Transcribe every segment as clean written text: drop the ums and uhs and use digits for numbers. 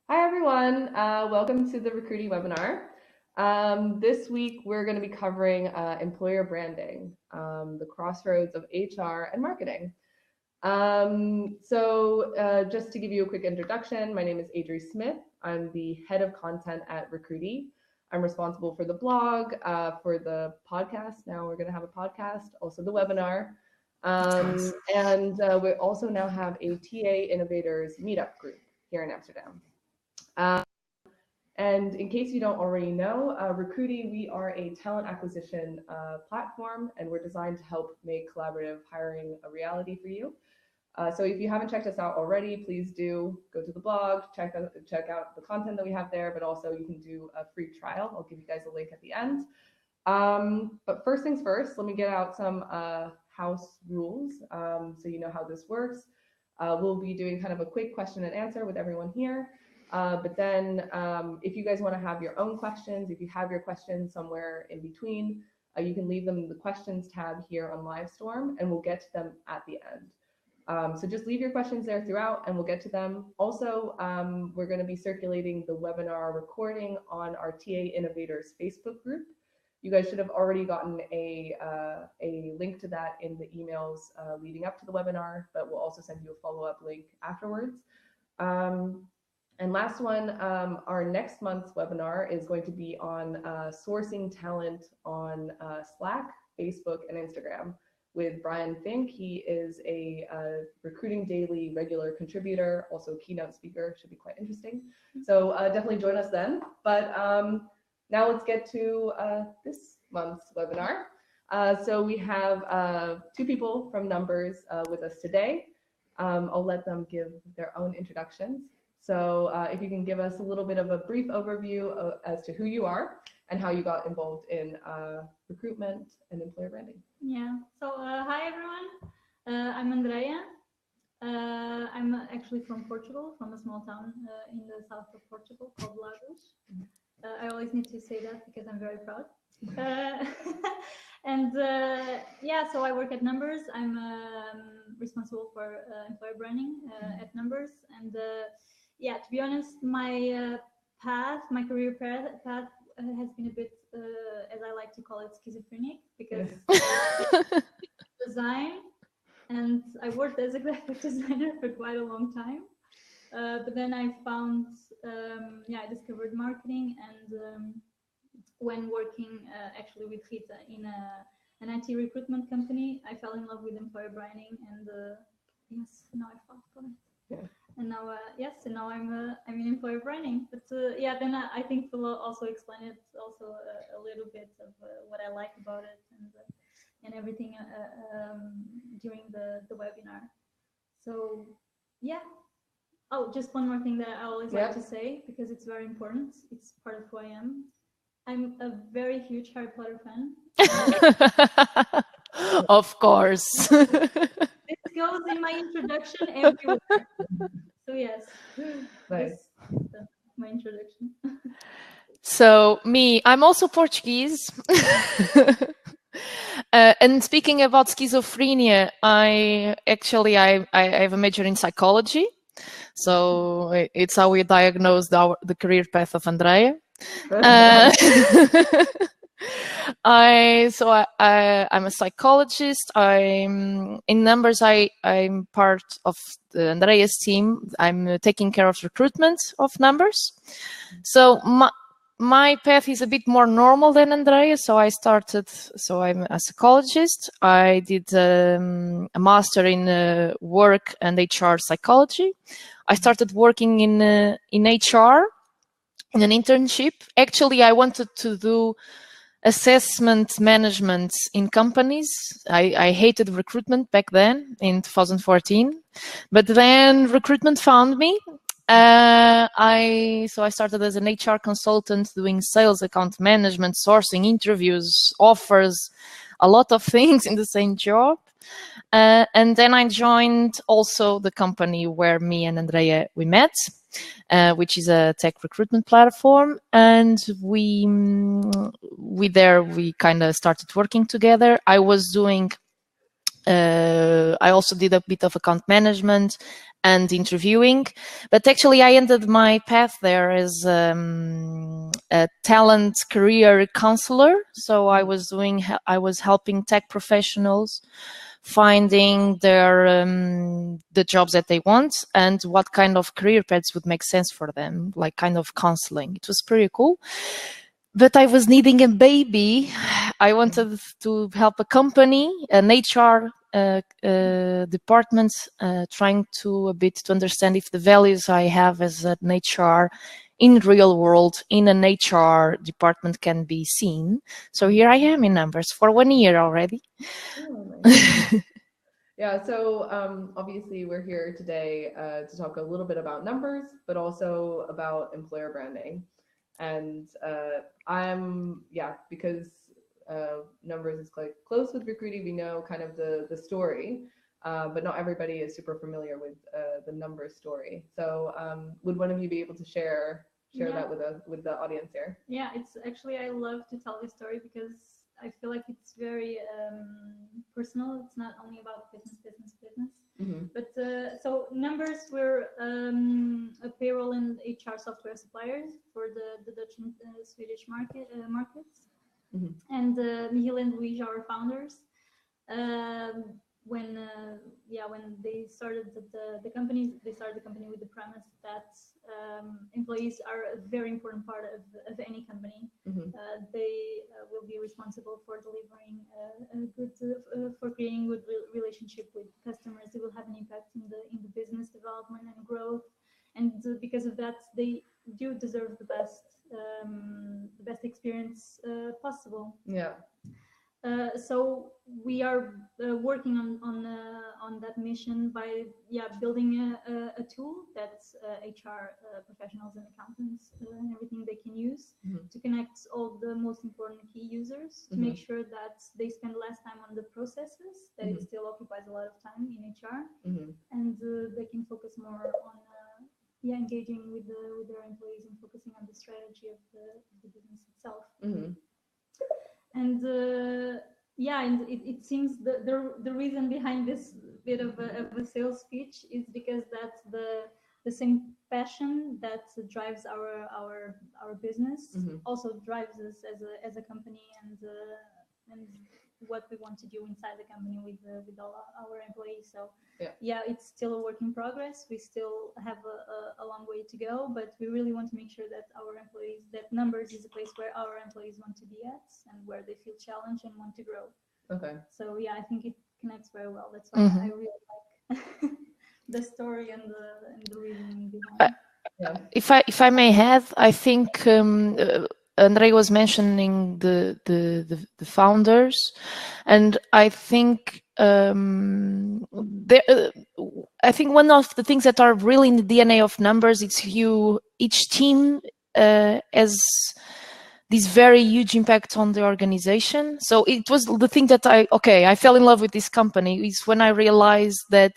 Hi, everyone. Welcome to the Recruiting webinar. This week, we're going to be covering employer branding, the crossroads of HR and marketing. Just to give you a quick introduction, my name is Adri Smith. I'm the head of content at Recruity. I'm responsible for the blog, for the podcast. Now we're going to have a podcast, also the webinar. We also now have a TA Innovators meetup group here in Amsterdam. And in case you don't already know, Recruity, we are a talent acquisition platform, and we're designed to help make collaborative hiring a reality for you. So if you haven't checked us out already, please do go to the blog, check out the content that we have there, but also you can do a free trial. I'll give you guys a link at the end. But first things first, let me get out some house rules so you know how this works. We'll be doing kind of a quick question and answer with everyone here. But then if you guys want to have your own questions, if you have your questions somewhere in between, you can leave them in the questions tab here on Livestorm, and we'll get to them at the end. So just leave your questions there throughout, and we'll get to them. Also, we're going to be circulating the webinar recording on our TA Innovators Facebook group. You guys should have already gotten a link to that in the emails leading up to the webinar, but we'll also send you a follow-up link afterwards. And last one, our next month's webinar is going to be on sourcing talent on Slack, Facebook, and Instagram with Brian Fink. He is a Recruiting Daily regular contributor, also keynote speaker, should be quite interesting. So definitely join us then. But now let's get to this month's webinar. So we have two people from Numbers with us today. I'll let them give their own introductions. So if you can give us a little bit of a brief overview as to who you are and how you got involved in recruitment and employer branding. Yeah, so hi everyone, I'm Andrea. I'm actually from Portugal, from a small town in the south of Portugal called Lagos. I always need to say that because I'm very proud. Yeah, so I work at Numbers. I'm responsible for employer branding at Numbers. And yeah, to be honest, my career path has been a bit, as I like to call it, schizophrenic, because design, and I worked as a graphic designer for quite a long time. But then I found, I discovered marketing, and when working actually with Rita in an IT recruitment company, I fell in love with employer branding, and yes, now I fought for it. Yeah. And now, and now I'm in employer branding. But yeah, then I think we'll also explain it also a little bit of what I like about it and everything during the webinar. So yeah. Oh, just one more thing that I always like to say, because it's very important. It's part of who I am. I'm a very huge Harry Potter fan. Of course. This goes in my introduction everywhere. So yes, nice. My introduction. So me, I'm also Portuguese. And speaking about schizophrenia, I have a major in psychology. So it's how we diagnosed the career path of Andrea. I'm a psychologist. I'm in Numbers. I'm part of the Andrea's team. I'm taking care of recruitment of Numbers. So my path is a bit more normal than Andrea. So I'm a psychologist. I did a master in work and HR psychology. I started working in HR in an internship. Actually, I wanted to do assessment management in companies. I hated recruitment back then in 2014, but then recruitment found me. I started as an HR consultant doing sales, account management, sourcing, interviews, offers, a lot of things in the same job. And then I joined also the company where me and Andrea, we met, which is a tech recruitment platform. And we kind of started working together. I was doing I also did a bit of account management and interviewing, but actually I ended my path there as a talent career counselor. So I was helping tech professionals finding the jobs that they want and what kind of career paths would make sense for them, like kind of counseling. It was pretty cool. But I was needing a baby. I wanted to help a company, an HR department, trying to understand if the values I have as an HR in real world in an HR department can be seen. So here I am in numbers for 1 year already. Oh, nice. Yeah, so obviously we're here today to talk a little bit about numbers, but also about employer branding. And because numbers is quite close with recruiting, we know kind of the story, but not everybody is super familiar with the numbers story. So would one of you be able to share that with the audience here? Yeah, it's actually, I love to tell this story because I feel like it's very personal. It's not only about business. Mm-hmm. But so numbers, we're a payroll and HR software suppliers for the Dutch and Swedish markets. Mm-hmm. And Michiel and Louise are our founders. When they started the company, they started the company with the premise that employees are a very important part of any company. Mm-hmm. They will be responsible for delivering for creating good relationship with customers. They will have an impact in the business development and growth, and because of that, they do deserve the best experience possible. Yeah. So we are working on that mission by building a tool that HR professionals and accountants and everything they can use to connect all the most important key users to make sure that they spend less time on the processes, that it still occupies a lot of time in HR, and they can focus more on engaging with their employees and focusing on the strategy of the business itself. And and it seems the reason behind this bit of a sales pitch is because that's the same passion that drives our business also drives us as a company, and what we want to do inside the company with all our employees. So it's still a work in progress. We still have a long way to go, but we really want to make sure that that numbers is a place where our employees want to be at and where they feel challenged and want to grow. Okay. So I think it connects very well. That's why I really like the story and the reasoning behind. If I may add, I think Andrei was mentioning the founders, and I think I think one of the things that are really in the DNA of numbers, it's each team has this very huge impact on the organization. So it was the thing that I fell in love with this company is when I realized that,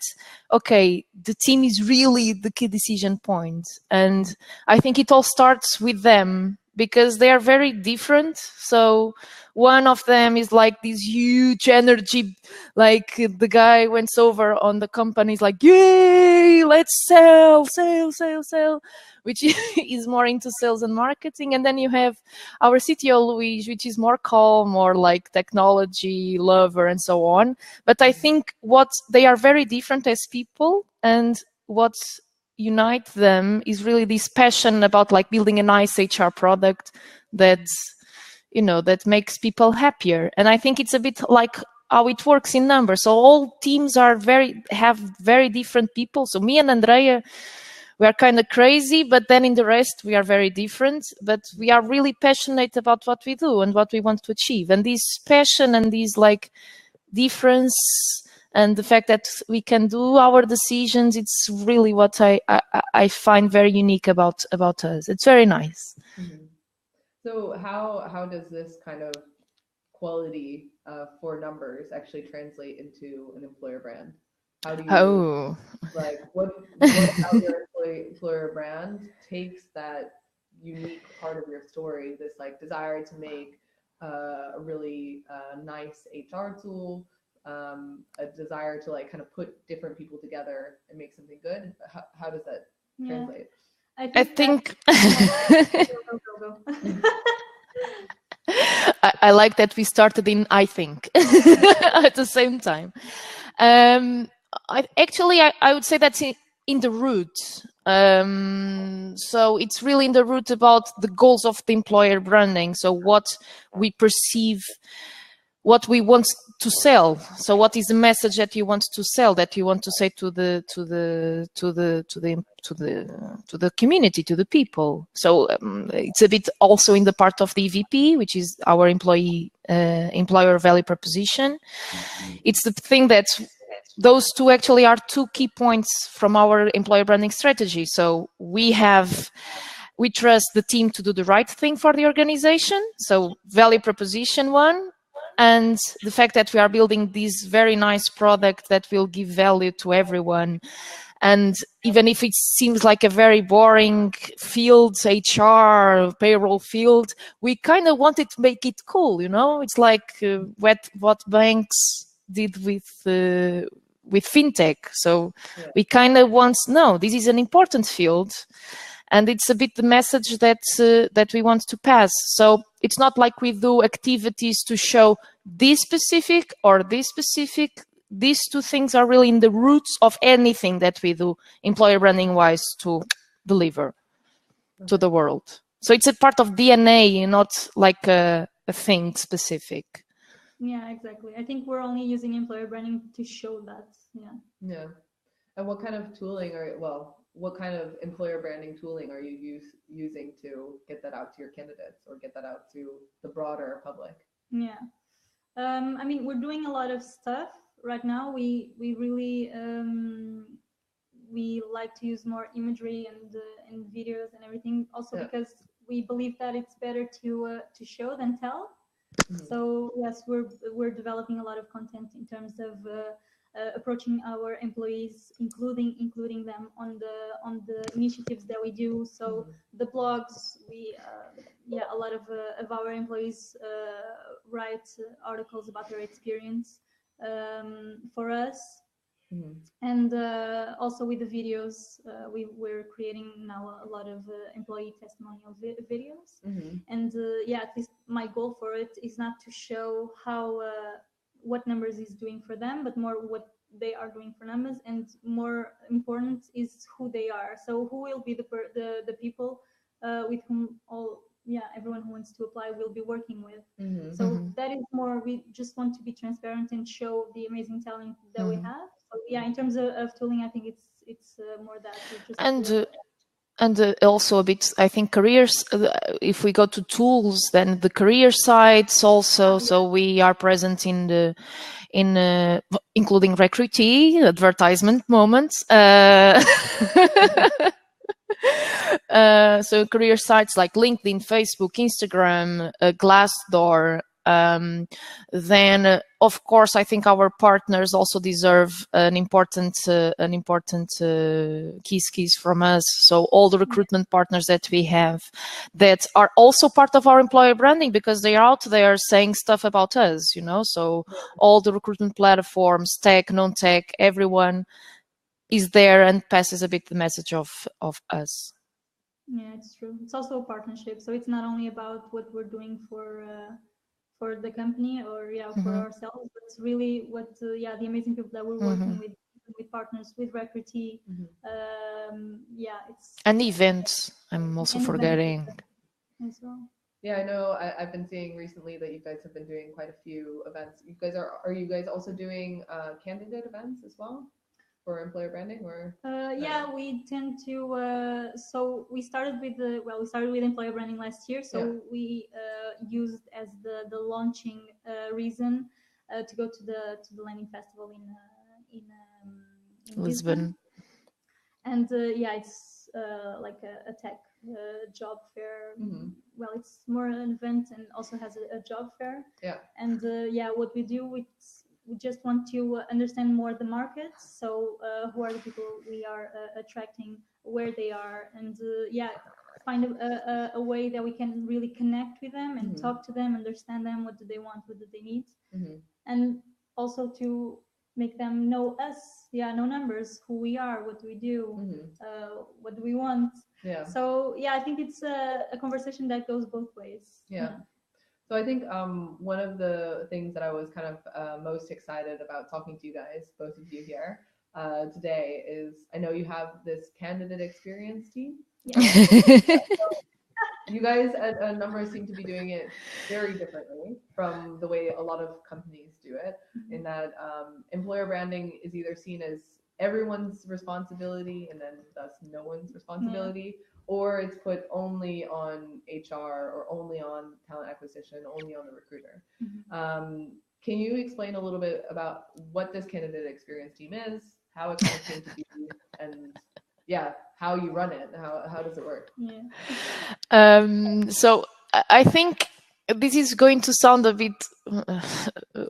the team is really the key decision point. And I think it all starts with them because they are very different. So one of them is like this huge energy, like the guy went over on the companies like, yay, let's sell, which is more into sales and marketing. And then you have our CTO, Luis, which is more calm, more like technology lover and so on. But I think what they are very different as people, and what unite them is really this passion about like building a nice HR product that makes people happier. And I think it's a bit like how it works in numbers. So all teams have very different people. So me and Andrea, we are kind of crazy, but then in the rest, we are very different. But we are really passionate about what we do and what we want to achieve. And this passion and this like difference and the fact that we can do our decisions, it's really what I find very unique about us. It's very nice. So how does this kind of quality for numbers actually translate into an employer brand? How do you what how your employer brand takes that unique part of your story, this like desire to make a really nice HR tool, a desire to like kind of put different people together and make something good. How does that translate? I think Go. I like that we started in I think at the same time. I would say that's in the root. So it's really in the root about the goals of the employer branding. So what we perceive, what we want to sell. So what is the message that you want to sell, that you want to say to the community, to the people? So it's a bit also in the part of the EVP, which is our employer value proposition. It's the thing that those two actually are two key points from our employer branding strategy. So we trust the team to do the right thing for the organization. So value proposition one, and the fact that we are building this very nice product that will give value to everyone. And even if it seems like a very boring field, HR, payroll field, we kind of wanted to make it cool, you know? It's like what banks did with fintech. So we kind of want, no, this is an important field. And it's a bit the message that we want to pass. So it's not like we do activities to show this specific or this specific. These two things are really in the roots of anything that we do, employer branding wise, to deliver to the world. So it's a part of DNA, not like a thing specific. Yeah, exactly. I think we're only using employer branding to show that. Yeah. And what kind of tooling what kind of employer branding tooling are you using to get that out to your candidates or get that out to the broader public? Yeah. I mean, we're doing a lot of stuff right now. We really we like to use more imagery and videos and everything. Also because we believe that it's better to show than tell. Mm-hmm. So yes, we're developing a lot of content in terms of approaching our employees, including them on the initiatives that we do. So the blogs, a lot of our employees write articles about their experience for us. Mm-hmm. And also with the videos, we're creating now a lot of employee testimonial videos. Mm-hmm. And at least my goal for it is not to show how what Numbers is doing for them, but more what they are doing for Numbers, and more important is who they are. So who will be the people with whom everyone who wants to apply will be working with. Mm-hmm. So that is more, we just want to be transparent and show the amazing talent that we have. So in terms of tooling, I think it's more that and also a bit, I think, careers. If we go to tools, then the career sites also. So we are present in including Recruitee, advertisement moments. So career sites like LinkedIn, Facebook, Instagram, Glassdoor. Then, of course, I think our partners also deserve an important keys from us. So all the recruitment partners that we have that are also part of our employer branding, because they are out there saying stuff about us, you know. So all the recruitment platforms, tech, non-tech, everyone is there and passes a bit the message of us. Yeah, it's true. It's also a partnership. So it's not only about what we're doing for the company or for ourselves, but it's really what the amazing people that we're working with partners, with Recruitee. It's and events. I'm also forgetting as well. Yeah, I know. I've been seeing recently that you guys have been doing quite a few events. You guys are you guys also doing candidate events as well for employer branding, or? We tend to. So we started with employer branding last year. So we used as the launching reason to go to the landing festival in Lisbon. And it's like a tech job fair. Mm-hmm. Well, it's more an event and also has a job fair. Yeah. And what we do, we just want to understand more the markets. So who are the people we are attracting, where they are, and find a way that we can really connect with them and talk to them, understand them, what do they want, what do they need. Mm-hmm. And also to make them know us, know numbers, who we are, what do we do, what do we want. Yeah. So yeah, I think it's a conversation that goes both ways. Yeah. So I think one of the things that I was kind of most excited about talking to you guys, both of you here today, is I know you have this candidate experience team. Yeah. You guys at Numbers seem to be doing it very differently from the way a lot of companies do it, in that employer branding is either seen as everyone's responsibility and then thus no one's responsibility, or it's put only on HR or only on talent acquisition, only on the recruiter. Can you explain a little bit about what this candidate experience team is, how it kind of came to be, and how you run it? How does it work? So I think this is going to sound a bit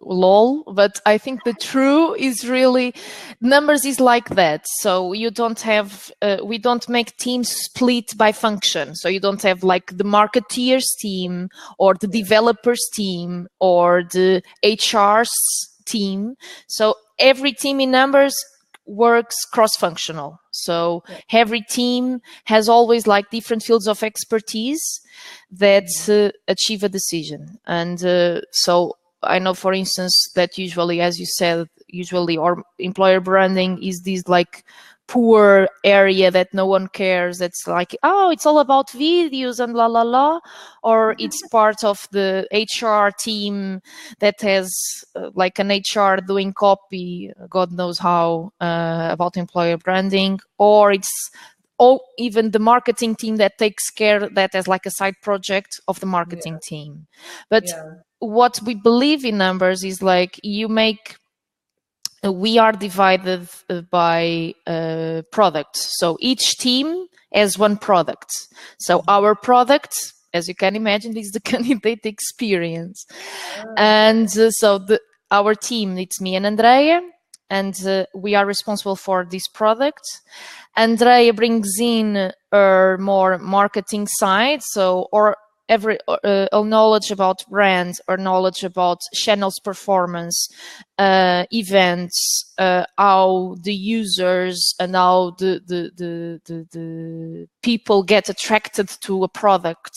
lol, but I think the true is really Numbers is like that. So you don't have, we don't make teams split by function. So you don't have like the marketeers team or the developers team or the HR's team. So every team in Numbers works cross-functional. So every team has always like different fields of expertise that achieve a decision. And so I know, for instance, that usually, as you said, our employer branding is this like poor area that no one cares. That's like, oh, it's all about videos and la la la, or it's part of the HR team that has like an HR doing copy, God knows how, about employer branding, or it's even the marketing team that takes care, that as like a side project of the marketing team. But what we believe in Numbers is like we are divided by products. So each team has one product. So our product, as you can imagine, is the candidate experience. And so our team, it's me and Andrea, and we are responsible for this product. Andrea brings in her more marketing side, so all knowledge about brands or knowledge about channels performance, events, how the users and how the people get attracted to a product.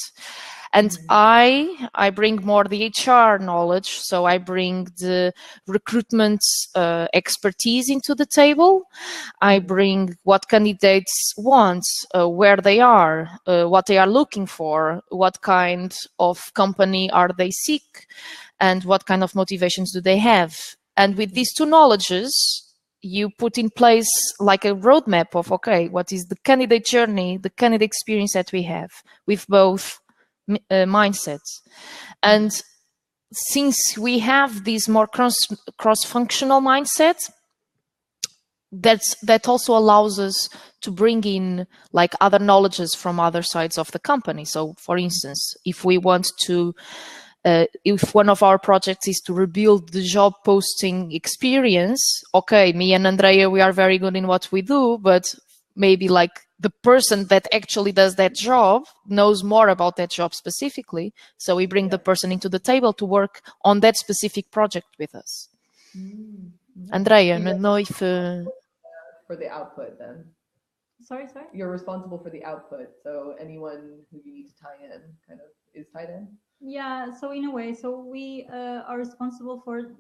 And I bring more the HR knowledge, so I bring the recruitment expertise into the table. I bring what candidates want, where they are, what they are looking for, what kind of company are they seek, and what kind of motivations do they have. And with these two knowledges, you put in place like a roadmap of, okay, what is the candidate journey, the candidate experience that we have with both mindsets. And since we have this more cross-functional mindset, that also allows us to bring in like other knowledges from other sides of the company. So for instance, if we want to if one of our projects is to rebuild the job posting experience, okay, me and Andrea, we are very good in what we do, but maybe like the person that actually does that job knows more about that job specifically. So we bring the person into the table to work on that specific project with us. Andrea, I don't know if... For the output then. Sorry? You're responsible for the output. So anyone who you need to tie in kind of is tied in? Yeah, so in a way, so we are responsible for,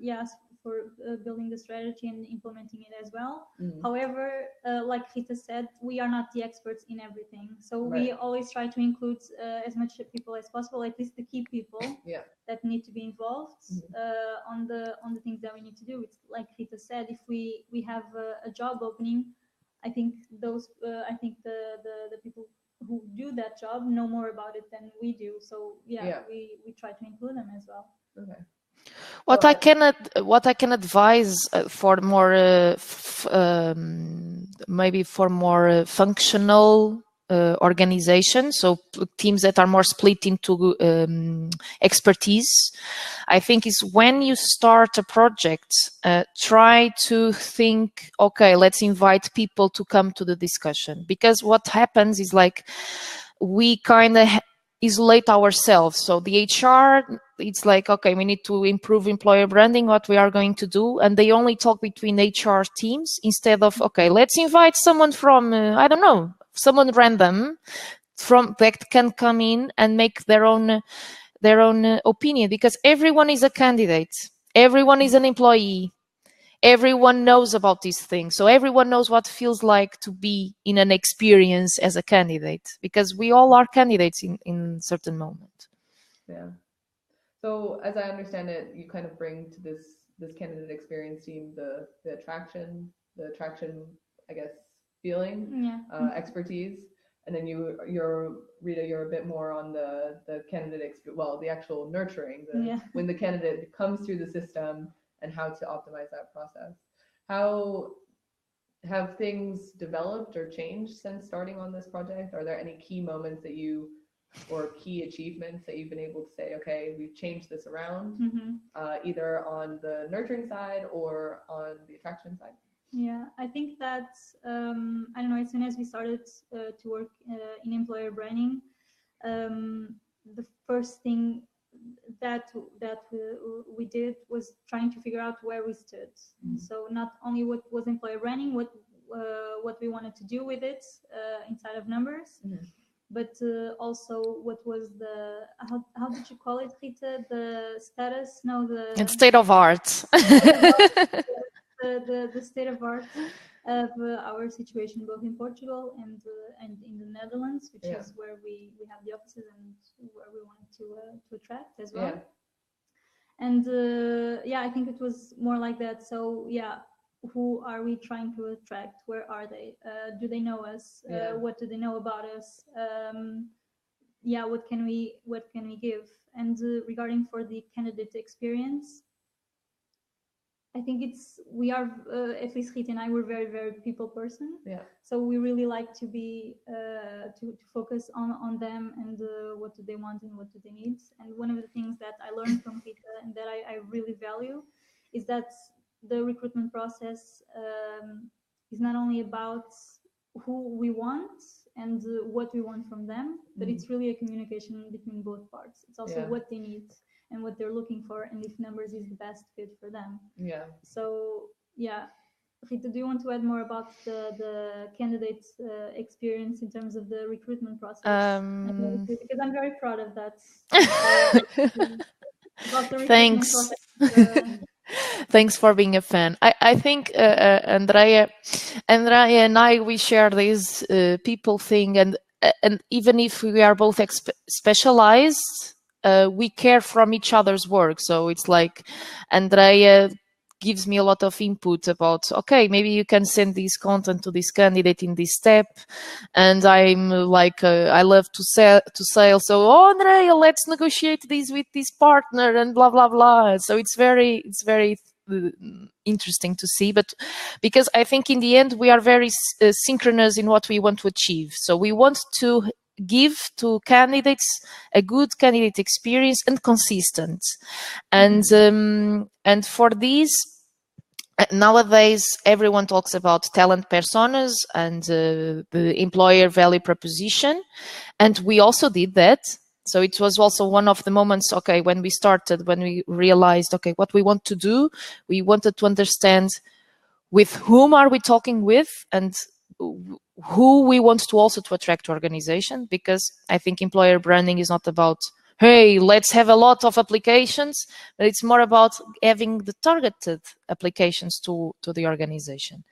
building the strategy and implementing it as well. However, like Rita said, we are not the experts in everything. So we always try to include as much people as possible, at least the key people that need to be involved on the things that we need to do. It's like Rita said, if we have a job opening, I think those the people who do that job know more about it than we do. So we try to include them as well. Okay. What I can advise for more maybe for more functional organization, so teams that are more split into expertise, I think is when you start a project, try to think, okay, let's invite people to come to the discussion, because what happens is like we kind of isolate ourselves. So the HR, it's like, okay, we need to improve employer branding, what we are going to do. And they only talk between HR teams instead of, okay, let's invite someone from, I don't know, someone random from that can come in and make their own opinion, because everyone is a candidate. Everyone is an employee. Everyone knows about these things. So everyone knows what it feels like to be in an experience as a candidate, because we all are candidates in certain moment. Yeah. So as I understand it, you kind of bring to this candidate experience team the attraction, I guess, feeling, expertise. And then you're Rita, you're a bit more on the candidate, the actual nurturing, when the candidate comes through the system and how to optimize that process. How have things developed or changed since starting on this project? Are there any key moments or key achievements that you've been able to say, okay, we've changed this around, either on the nurturing side or on the attraction side? Yeah, I think that, I don't know, as soon as we started to work in employer branding, the first thing that we did was trying to figure out where we stood. So not only what was employer branding, what we wanted to do with it inside of numbers, but also what was how did you call it, Rita? The status? No, the state of art. The state of art of our situation, both in Portugal and in the Netherlands, which is where we have the offices and where we wanted to attract as well. And I think it was more like that. So who are we trying to attract? Where are they? Do they know us? What do they know about us? What can we give? And regarding for the candidate experience, I think we are, at least Rita and I, we're very, very people person. Yeah. So we really like to be, to focus on them and what do they want and what do they need. And one of the things that I learned from Rita and that I really value is that the recruitment process is not only about who we want and what we want from them, but it's really a communication between both parts. It's also what they need and what they're looking for, and if numbers is the best fit for them. Yeah. So Rita, do you want to add more about the candidate experience in terms of the recruitment process? Because I'm very proud of that. About the recruitment process. Thanks for being a fan. I think Andrea and I, we share this people thing, and even if we are both specialized, we care from each other's work. So it's like Andrea gives me a lot of input about, okay, maybe you can send this content to this candidate in this step. And I'm like, I love to sell. So, Andrea, let's negotiate this with this partner and blah, blah, blah. So it's very interesting to see, but because I think in the end, we are very synchronous in what we want to achieve. So we want to give to candidates a good candidate experience and consistent. And for these, nowadays, everyone talks about talent personas and the employer value proposition. And we also did that. So it was also one of the moments, okay, when we started, when we realized, okay, what we want to do, we wanted to understand with whom are we talking with and who we want to also to attract to organization, because I think employer branding is not about, hey, let's have a lot of applications, but it's more about having the targeted applications to the organization.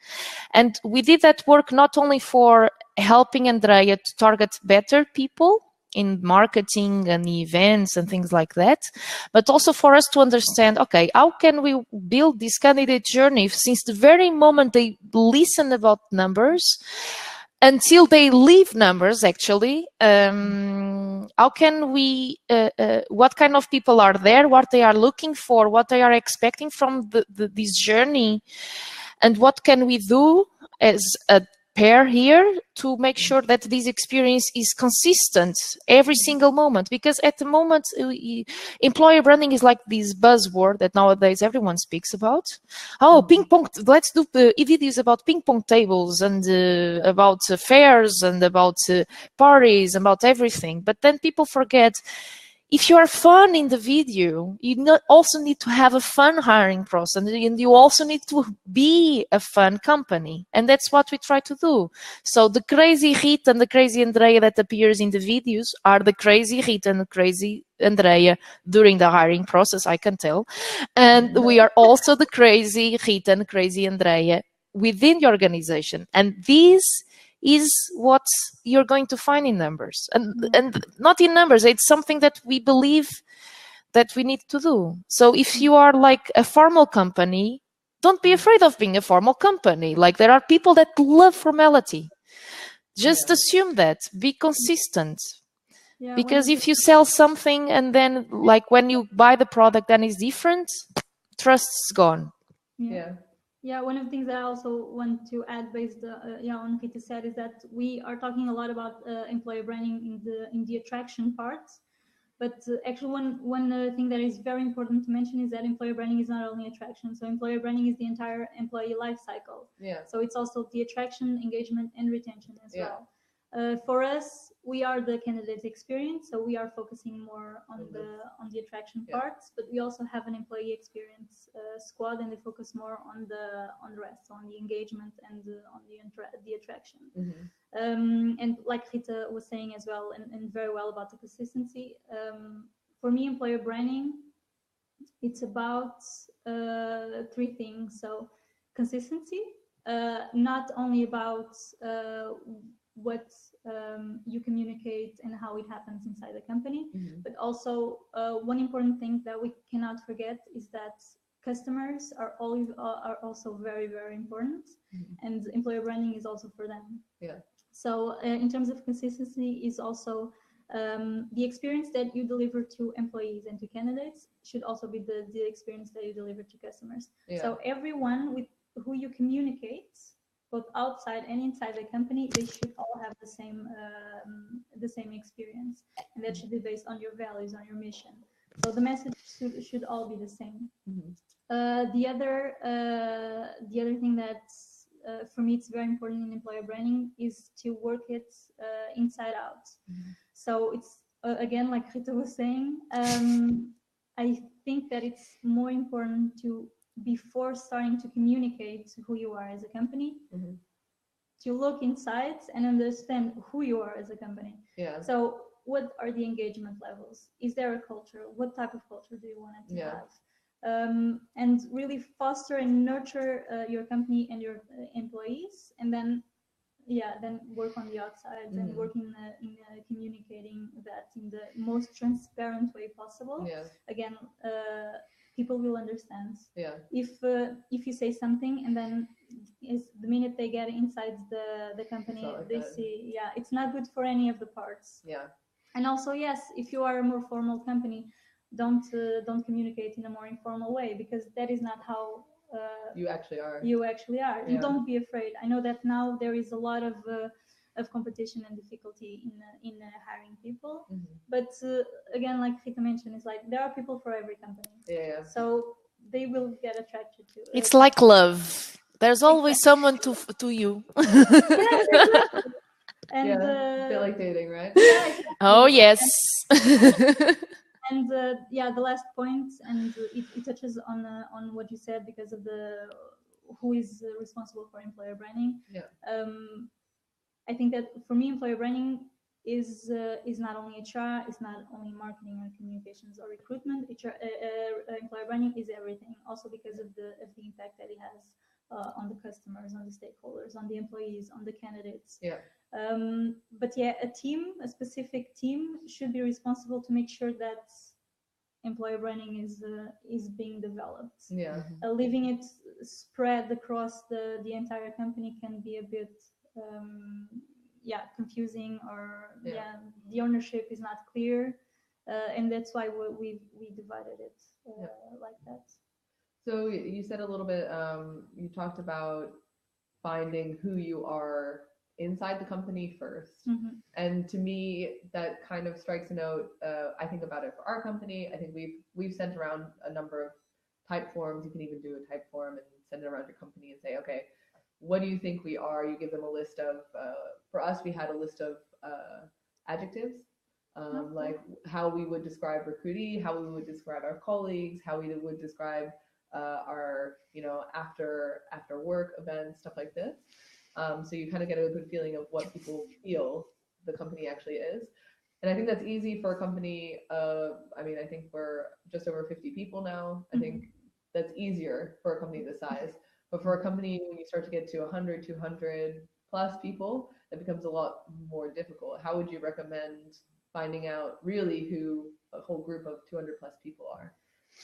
And we did that work not only for helping Andrea to target better people in marketing and events and things like that, but also for us to understand, okay, how can we build this candidate journey since the very moment they listen about numbers until they leave numbers, actually. How can we, what kind of people are there, what they are looking for, what they are expecting from this journey, and what can we do as a pair here to make sure that this experience is consistent every single moment, because at the moment employer branding is like this buzzword that nowadays everyone speaks about. Oh, ping pong, let's do videos about ping pong tables and about fairs and about parties, about everything. But then people forget, if you are fun in the video, you also need to have a fun hiring process, and you also need to be a fun company. And that's what we try to do. So the crazy Rita and the crazy Andrea that appears in the videos are the crazy Rita and the crazy Andrea during the hiring process, I can tell. And we are also the crazy Rita and crazy Andrea within the organization. And these is what you're going to find in numbers, and not in numbers. It's something that we believe that we need to do. So if you are like a formal company, don't be afraid of being a formal company. Like, there are people that love formality. Just assume that. Be consistent. Yeah, because if you sell something and then like when you buy the product then it's different, trust's gone. Yeah, one of the things that I also want to add based on what Rita said is that we are talking a lot about employer branding in the attraction part. But actually, one thing that is very important to mention is that employer branding is not only attraction. So employer branding is the entire employee life cycle. So it's also the attraction, engagement, and retention as well. For us, we are the candidate experience, so we are focusing more on the attraction parts. But we also have an employee experience squad, and they focus more on the rest, on the engagement and on the attraction. And like Rita was saying as well, and very well about the consistency. For me, employer branding, it's about 3 things. So consistency, not only about what you communicate and how it happens inside the company, but also one important thing that we cannot forget is that customers are also very, very important, and employer branding is also for them. So in terms of consistency is also the experience that you deliver to employees and to candidates should also be the experience that you deliver to customers. So everyone with who you communicate, both outside and inside the company, they should all have the same experience, and that should be based on your values, on your mission. So the message should all be the same. The other thing that for me it's very important in employer branding is to work it inside out. So it's again, like Rita was saying, I think that it's more important to, before starting to communicate who you are as a company, to look inside and understand who you are as a company. So what are the engagement levels? Is there a culture? What type of culture do you want it to have? And really foster and nurture your company and your employees, and then work on the outside and work in communicating that in the most transparent way possible. Again, people will understand. If you say something and then the minute they get inside the company, they see it's not good for any of the parts. And also, yes, if you are a more formal company, don't communicate in a more informal way, because that is not how you actually are. And don't be afraid. I know that now there is a lot of competition and difficulty in hiring people, but again, like Rita mentioned, it's like there are people for every company. So they will get attracted to it. It's like love. There's always someone to you. Yes, exactly. And a bit like dating, right? Exactly. Oh yes. And the last point, and it touches on what you said because of who is responsible for employer branding. I think that for me, employer branding is not only HR, it's not only marketing or communications or recruitment. Employer branding is everything, also because of the impact that it has on the customers, on the stakeholders, on the employees, on the candidates. But a specific team should be responsible to make sure that employer branding is being developed. Leaving it spread across the entire company can be a bit confusing, or the ownership is not clear, and that's why we divided it like that. So you said a little bit, you talked about finding who you are inside the company first. Mm-hmm. And to me, that kind of strikes a note. I think about it for our company. I think we've sent around a number of type forms. You can even do a type form and send it around your company and say, okay, what do you think we are? You give them a list of, for us, we had a list of adjectives, like how we would describe Recruity, how we would describe our colleagues, how we would describe our, after work events, stuff like this. So you kind of get a good feeling of what people feel the company actually is. And I think that's easy for a company. I think we're just over 50 people now. I think that's easier for a company this size. But for a company, when you start to get to 100, 200 plus people, it becomes a lot more difficult. How would you recommend finding out really who a whole group of 200 plus people are?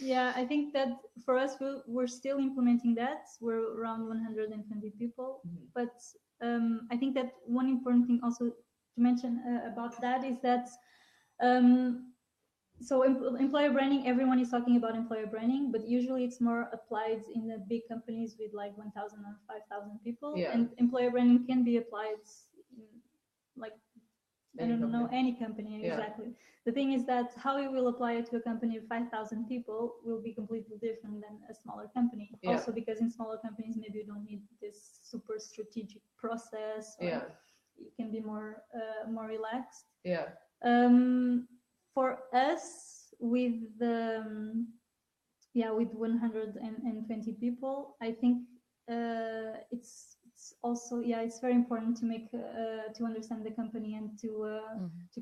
Yeah, I think that for us, we're still implementing that. We're around 120 people. But I think that one important thing also to mention about that is that so employer branding, everyone is talking about employer branding, but usually it's more applied in the big companies with like 1,000 or 5,000 people. Yeah. And employer branding can be applied in like, any company, Yeah. exactly. The thing is that how you will apply it to a company of 5,000 people will be completely different than a smaller company. Yeah. Also because in smaller companies, maybe you don't need this super strategic process. Or Yeah. you can be more relaxed. Yeah. For us, with with 120 people, I think it's also it's very important to make to understand the company and to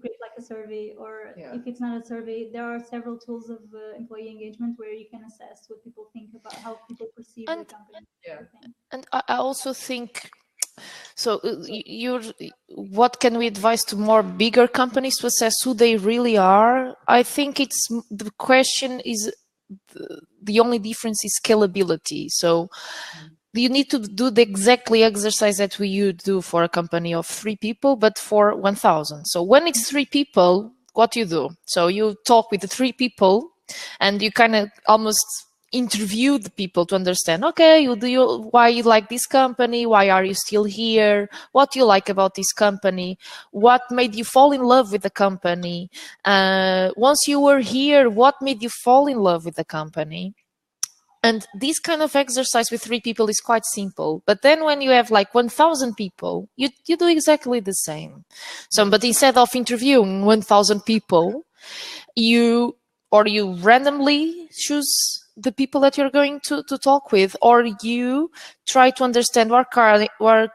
create like a survey, or if it's not a survey, there are several tools of employee engagement where you can assess what people think about how people perceive the company. Yeah. And I also think, so what can we advise to more bigger companies to assess who they really are? I think the question is, the only difference is scalability. So you need to do the exactly exercise that you do for a company of 3 people, but for 1,000. So when it's 3 people, what you do? So you talk with the 3 people and you kind of almost interview the people to understand, okay, why you like this company, why are you still here, what you like about this company, what made you fall in love with the company, once you were here, what made you fall in love with the company. And this kind of exercise with 3 people is quite simple. But then when you have like 1,000 people, you do exactly the same. So, but instead of interviewing 1,000 people, you randomly choose the people that you're going to talk with, or you try to understand what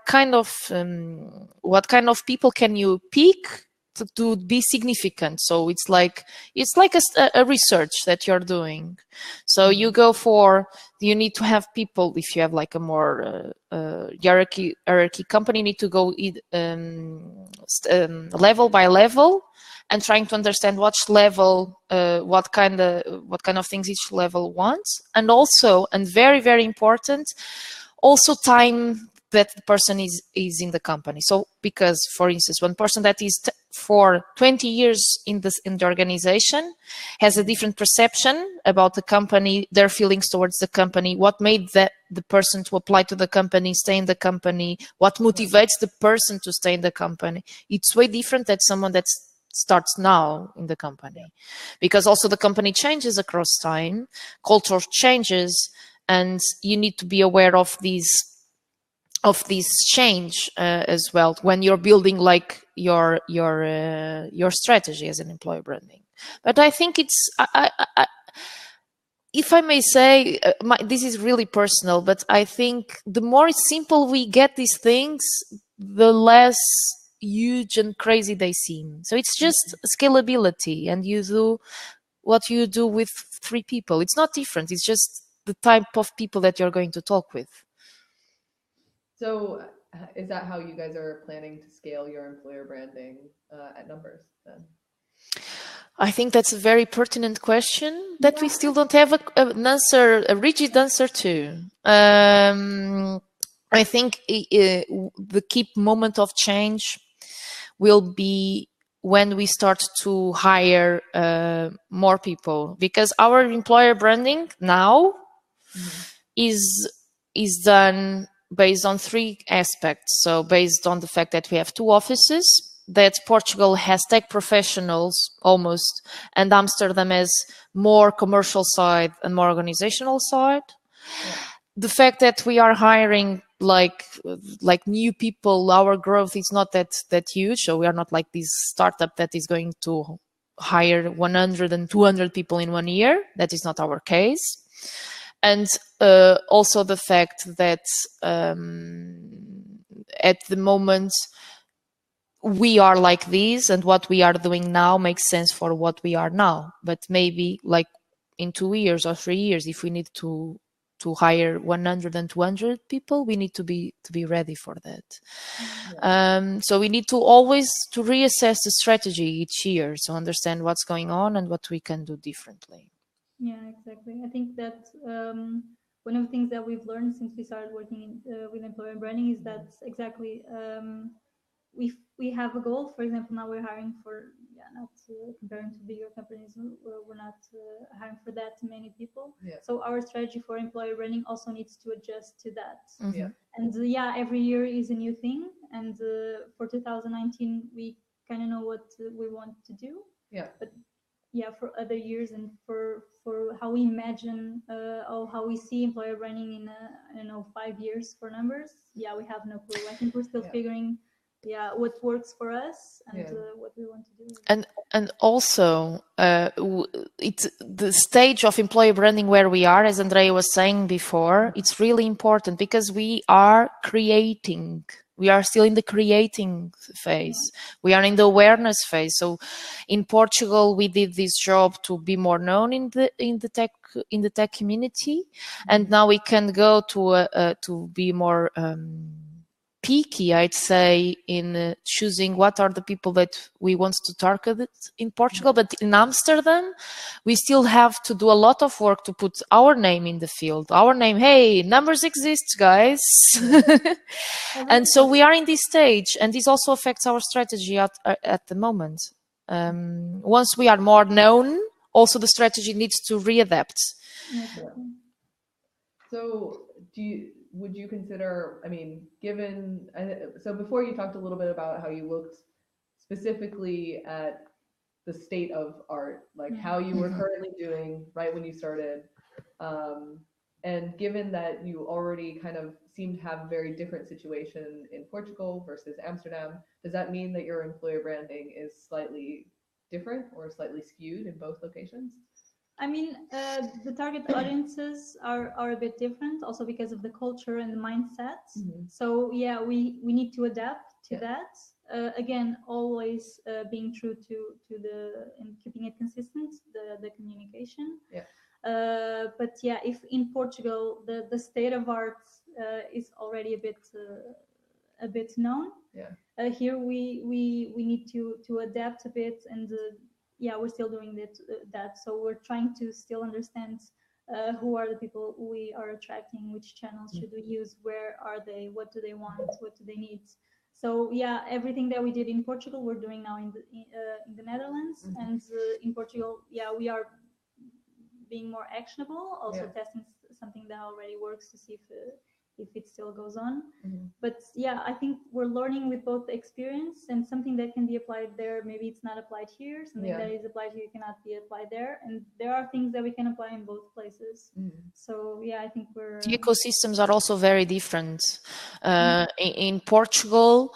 kind of people can you pick to be significant. So it's like a research that you're doing. So you you need to have people, if you have like a more hierarchy company, you need to go level by level and trying to understand which level, what kind of things each level wants. And also, and very, very important, also time that the person is in the company. So because, for instance, one person that is for 20 years in the organization has a different perception about the company, their feelings towards the company, what made the person to apply to the company, stay in the company, what motivates the person to stay in the company. It's way different than someone that starts now in the company, because also the company changes across time, culture changes, and you need to be aware of this change as well when you're building like your strategy as an employer branding. But I think it's if I may say, this is really personal, but I think the more simple we get these things, the less huge and crazy they seem. So it's just scalability, and you do what you do with 3 people. It's not different. It's just the type of people that you're going to talk with. So is that how you guys are planning to scale your employer branding at Numbers then? I think that's a very pertinent question that we still don't have a rigid answer to. I think the key moment of change will be when we start to hire more people, because our employer branding now is done based on three aspects. So based on the fact that we have two offices, that Portugal has tech professionals almost, and Amsterdam has more commercial side and more organizational side. Yeah. The fact that we are hiring like new people, our growth is not that huge. So we are not like this startup that is going to hire 100 and 200 people in 1 year. That is not our case. And also the fact that at the moment we are like this, and what we are doing now makes sense for what we are now. But maybe like in 2 years or 3 years, if we need to hire 100 and 200 people, we need to be ready for that. Yeah. So we need to always to reassess the strategy each year, so understand what's going on and what we can do differently. Yeah, exactly. I think that one of the things that we've learned since we started working with employer branding is that exactly we have a goal. For example, now we're hiring for not comparing to bigger companies, we're not hiring for that many people. Yeah. So our strategy for employer branding also needs to adjust to that. Yeah. And every year is a new thing. And for 2019, we kind of know what we want to do. Yeah. But for other years and for how we imagine or how we see employer branding in I don't know 5 years for numbers, we have no clue. I think we're still figuring what works for us and what we want to do. And also it's the stage of employer branding where we are, as Andrea was saying before, it's really important because we are creating. We are still in the creating phase. We are in the awareness phase. So in Portugal, we did this job to be more known in the tech community, and now we can go to be more picky, I'd say, in choosing what are the people that we want to target in Portugal. But in Amsterdam, we still have to do a lot of work to put our name in the field. Our name, hey, numbers exist, guys. And so we are in this stage, and this also affects our strategy at the moment. Once we are more known, also the strategy needs to readapt. So would you consider, I mean, so before you talked a little bit about how you looked specifically at the state of art, like how you were currently doing right when you started. And given that you already kind of seem to have a very different situation in Portugal versus Amsterdam, does that mean that your employer branding is slightly different or slightly skewed in both locations? I mean, the target audiences are a bit different, also because of the culture and the mindset. So we need to adapt to that. Again, always being true to and keeping it consistent, the communication. But if in Portugal the state of art is already a bit known, here we need to adapt a bit, and we're still doing that. So we're trying to still understand who are the people we are attracting, which channels should we use, where are they, what do they want, what do they need. So everything that we did in Portugal, we're doing now in the Netherlands, and in Portugal, we are being more actionable, also testing something that already works to see if it still goes on. But I think we're learning with both the experience and something that can be applied there. Maybe it's not applied here. Something that is applied here cannot be applied there. And there are things that we can apply in both places. So I think we're... The ecosystems are also very different. In Portugal,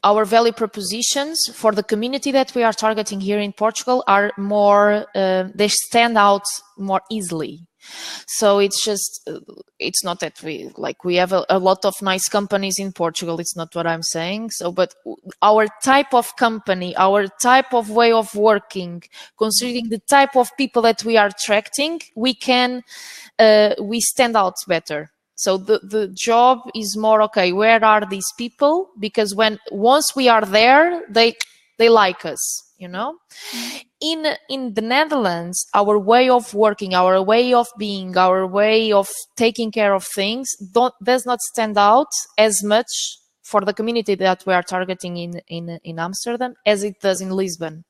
our value propositions for the community that we are targeting here in Portugal are more, they stand out more easily. So it's not that we have a lot of nice companies in Portugal. It's not what I'm saying. So, but our type of company, our type of way of working, considering the type of people that we are attracting, we stand out better. So the job is more, okay, where are these people? Because once we are there, they like us, you know? In the Netherlands, our way of working, our way of being, our way of taking care of things does not stand out as much for the community that we are targeting in Amsterdam as it does in Lisbon.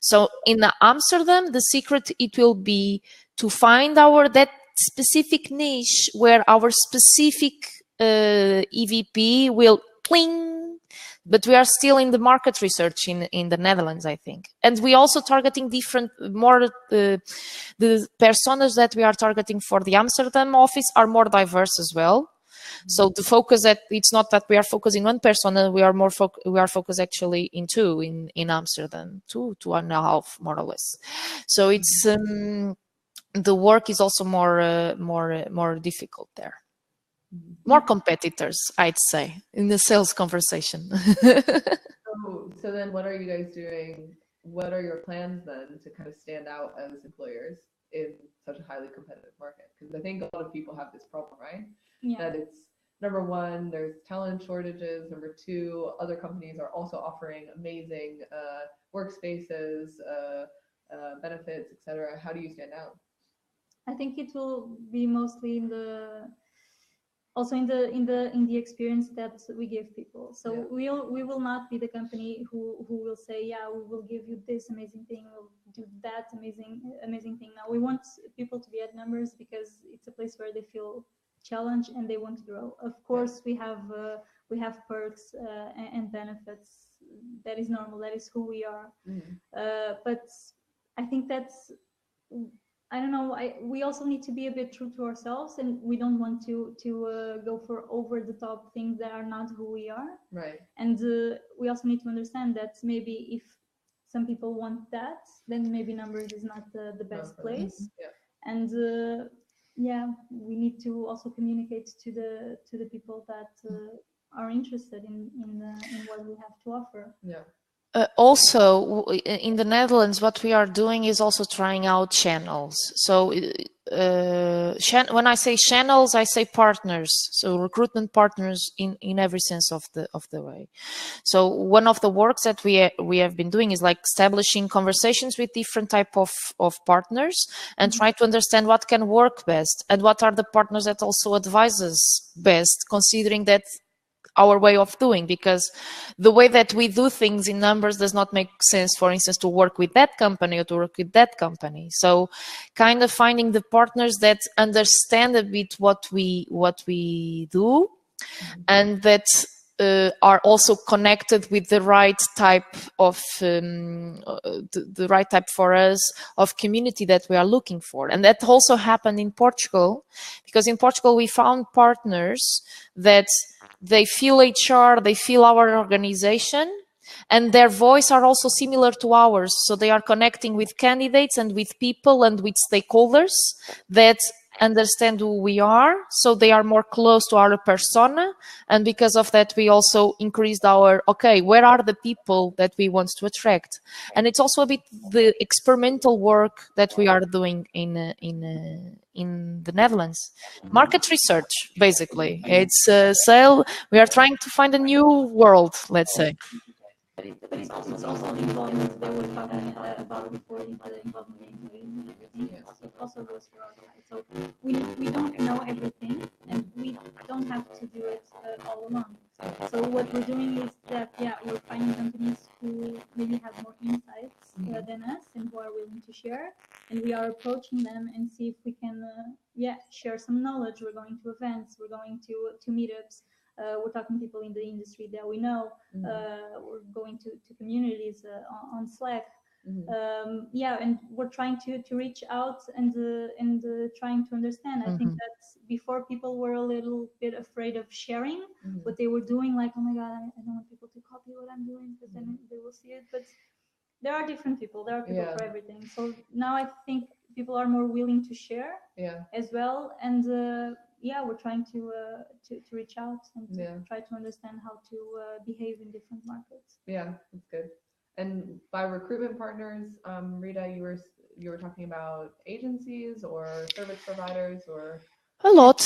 So in Amsterdam, the secret, it will be to find that specific niche where our specific EVP will cling, but we are still in the market research in the Netherlands, I think. And we also targeting different, more, the personas that we are targeting for the Amsterdam office are more diverse as well. So the focus that it's not that we are focusing on persona, we are more we are focused actually in two in Amsterdam, two and a half more or less. So it's the work is also more difficult there. More competitors, I'd say, in the sales conversation. So then what are you guys doing? What are your plans then to kind of stand out as employers in such a highly competitive market? Because I think a lot of people have this problem, right? Yeah. That it's number one, there's talent shortages. Number two, other companies are also offering amazing workspaces, benefits, etc. How do you stand out? I think it will be mostly in the experience that we give people. So Yeah. we will not be the company who will say, yeah, we will give you this amazing thing, we'll do that amazing thing. Now we want people to be at Numbers because it's a place where they feel challenged and they want to grow. Of course, we have perks and benefits. That is normal. That is who we are. But I think that's, I don't know. We also need to be a bit true to ourselves, and we don't want to go for over the top things that are not who we are. Right. And we also need to understand that maybe if some people want that, then maybe Numbers is not the best place. Yeah. And yeah, we need to also communicate to the people that are interested in what we have to offer. Yeah. Also, in the Netherlands, what we are doing is also trying out channels. So when I say channels, I say partners. So recruitment partners in every sense of the way. So one of the works that we have been doing is like establishing conversations with different type of partners and try to understand what can work best and what are the partners that also advise us best, considering that our way of doing, because the way that we do things in Numbers does not make sense, for instance, to work with that company or to work with that company. So kind of finding the partners that understand a bit what we do and that are also connected with the right type of the right type for us of community that we are looking for. And that also happened in Portugal, because in Portugal we found partners that they feel HR, they feel our organization, and their voice are also similar to ours. So they are connecting with candidates and with people and with stakeholders that understand who we are. So they are more close to our persona. And because of that, we also increased our, okay, where are the people that we want to attract? And it's also a bit the experimental work that we are doing in the Netherlands. Market research, basically. It's sale. We are trying to find a new world, let's say. But it's also involvement that we're talking about before, the involvement in it also goes for our side. So we don't know everything, and we don't have to do it all alone. So what we're doing is that, yeah, we're finding companies who maybe have more insights than us and who are willing to share, and we are approaching them and see if we can, share some knowledge. We're going to events, we're going to meetups. We're talking to people in the industry that we know. We're going to communities on Slack. And we're trying to reach out and trying to understand. I think that before people were a little bit afraid of sharing what they were doing, like, oh my God, I don't want people to copy what I'm doing because then they will see it. But there are different people. There are people for everything. So now I think people are more willing to share as well. And we're trying to reach out and to try to understand how to behave in different markets. Yeah, that's good. And by recruitment partners, Rita, you were talking about agencies or service providers or a lot,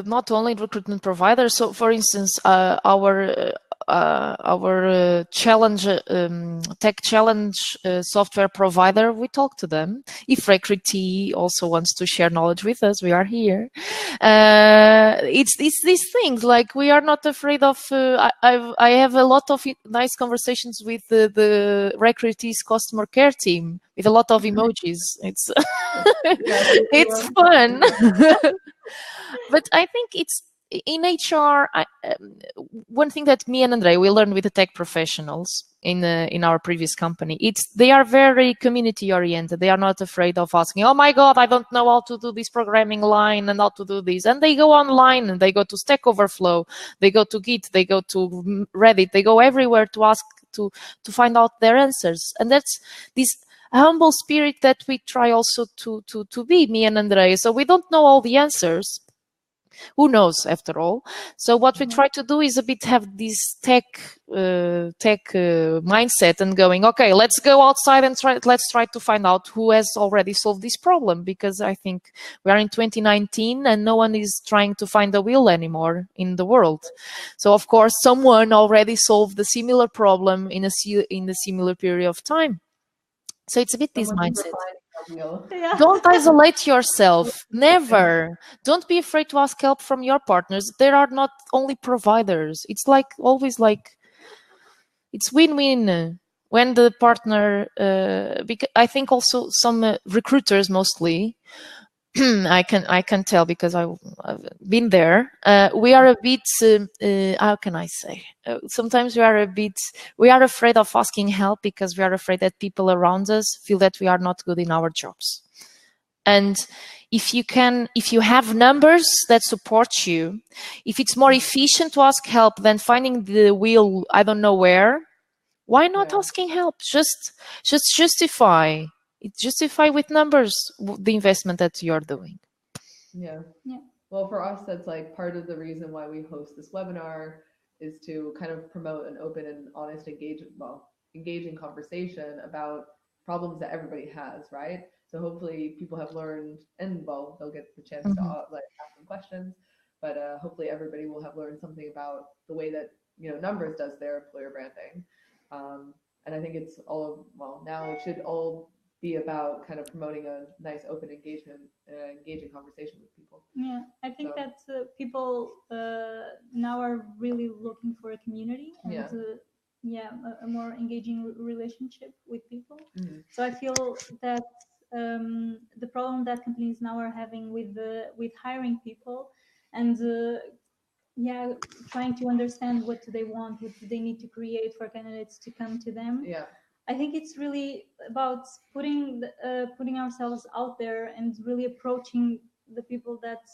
not only recruitment providers. So, for instance, challenge tech challenge software provider. We talk to them. If Recruitee also wants to share knowledge with us, we are here. It's these things, like we are not afraid of. I have a lot of nice conversations with the Recruitee's customer care team with a lot of emojis. It's it's fun. But I think it's in HR. One thing that me and Andre we learned with the tech professionals in our previous company, they are very community oriented. They are not afraid of asking, "Oh my God, I don't know how to do this programming line and how to do this," and they go online and they go to Stack Overflow, they go to Git, they go to Reddit, they go everywhere to ask to find out their answers. And that's this humble spirit that we try also to be, me and Andrea. So we don't know all the answers. Who knows, after all? So what we try to do is a bit have this tech mindset and going, okay, let's go outside and let's try to find out who has already solved this problem, because I think we are in 2019 and no one is trying to find a wheel anymore in the world. So of course, someone already solved the similar problem in a similar period of time. So it's a bit this mindset. Yeah. Don't isolate yourself. Never. Don't be afraid to ask help from your partners. There are not only providers. It's like always like it's win-win when the partner. Because I think also some recruiters mostly. I can tell because I've been there. We are a bit. How can I say? Sometimes we are afraid of asking help because we are afraid that people around us feel that we are not good in our jobs. And if you have numbers that support you, if it's more efficient to ask help than finding the wheel, I don't know where, why not asking help? Just justify. Justify with numbers the investment that you're doing. Yeah. Well, for us, that's like part of the reason why we host this webinar is to kind of promote an open and honest engaging conversation about problems that everybody has, right? So hopefully people have learned, and well, they'll get the chance to ask some questions, but hopefully everybody will have learned something about the way that Numbers does their employer branding. And I think it's now it should all be about kind of promoting a nice open engaging conversation with people. Yeah, I think that people now are really looking for a community and a more engaging relationship with people. So I feel that the problem that companies now are having with hiring people and trying to understand what do they want, what do they need to create for candidates to come to them. I think it's really about putting ourselves out there and really approaching the people that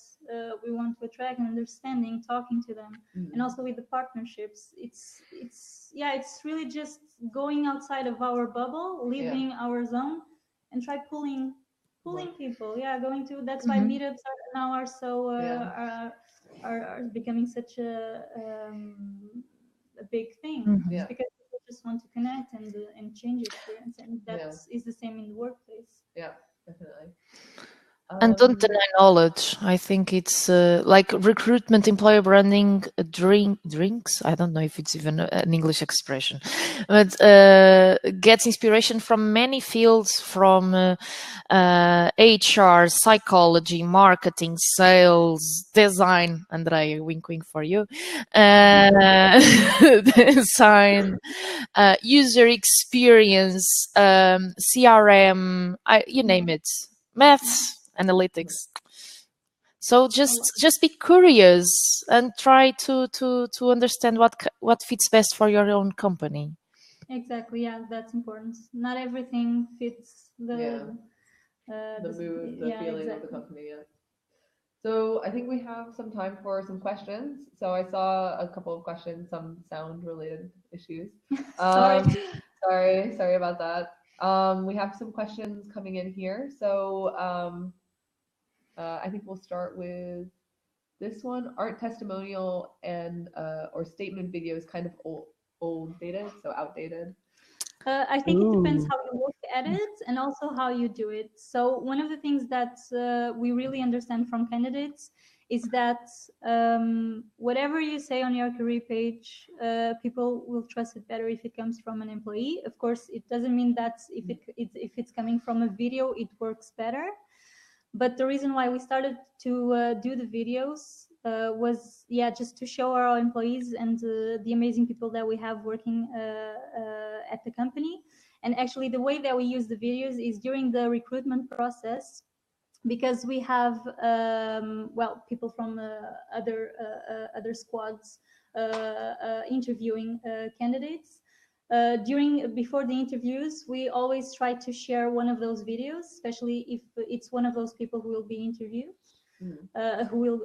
we want to attract and understanding, talking to them, and also with the partnerships. It's really just going outside of our bubble, leaving our zone, and try pulling people. Going to. That's why meetups are so are becoming such a big thing. It's because just want to connect and change experience, and that is the same in the workplace. Yeah, definitely. And don't deny knowledge. I think it's like recruitment, employer branding, drinks. I don't know if it's even an English expression, but gets inspiration from many fields, from HR, psychology, marketing, sales, design. Andrea, wink, wink for you. Design, user experience, CRM, you name it, maths. Analytics. So just be curious and try to understand what fits best for your own company. Exactly. Yeah, that's important. Not everything fits the mood, the feeling of the company. Yeah. So I think we have some time for some questions. So I saw a couple of questions, some sound related issues. Sorry about that. We have some questions coming in here. So I think we'll start with this one. Aren't testimonial and or statement videos kind of old dated, so outdated? I think it depends how you look at it and also how you do it. So one of the things that we really understand from candidates is that whatever you say on your career page, people will trust it better if it comes from an employee. Of course, it doesn't mean that if it's coming from a video, it works better. But the reason why we started to do the videos was, yeah, just to show our employees and the amazing people that we have working at the company. And actually, the way that we use the videos is during the recruitment process, because we have well, people from other squads interviewing candidates. Before the interviews, we always try to share one of those videos, especially if it's one of those people who will be interviewed, who will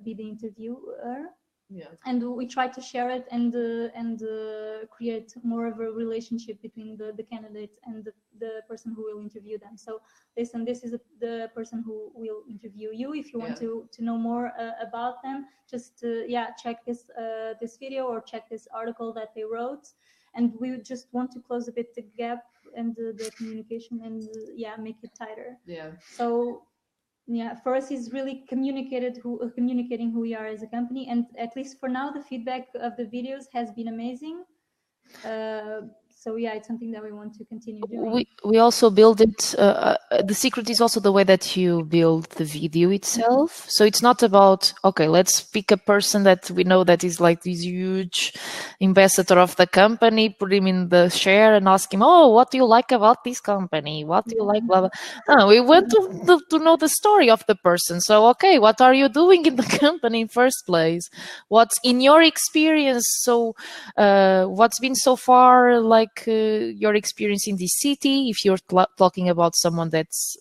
be the interviewer. Yeah. And we try to share it and create more of a relationship between the candidate and the person who will interview them. So listen, this is the person who will interview you. If you want to know more about them, just check this video or check this article that they wrote. And we just want to close a bit the gap and the communication and make it tighter. Yeah. So yeah, for us is really communicating who we are as a company, and at least for now the feedback of the videos has been amazing. So yeah, it's something that we want to continue doing. We also build it. The secret is also the way that you build the video itself. So it's not about, okay, let's pick a person that we know that is like this huge ambassador of the company, put him in the chair and ask him, oh, what do you like about this company? What do you like? Blah, blah. No, we want to know the story of the person. So, okay, what are you doing in the company in first place? What's in your experience? So what's been so far like your experience in this city, if you're talking about someone that's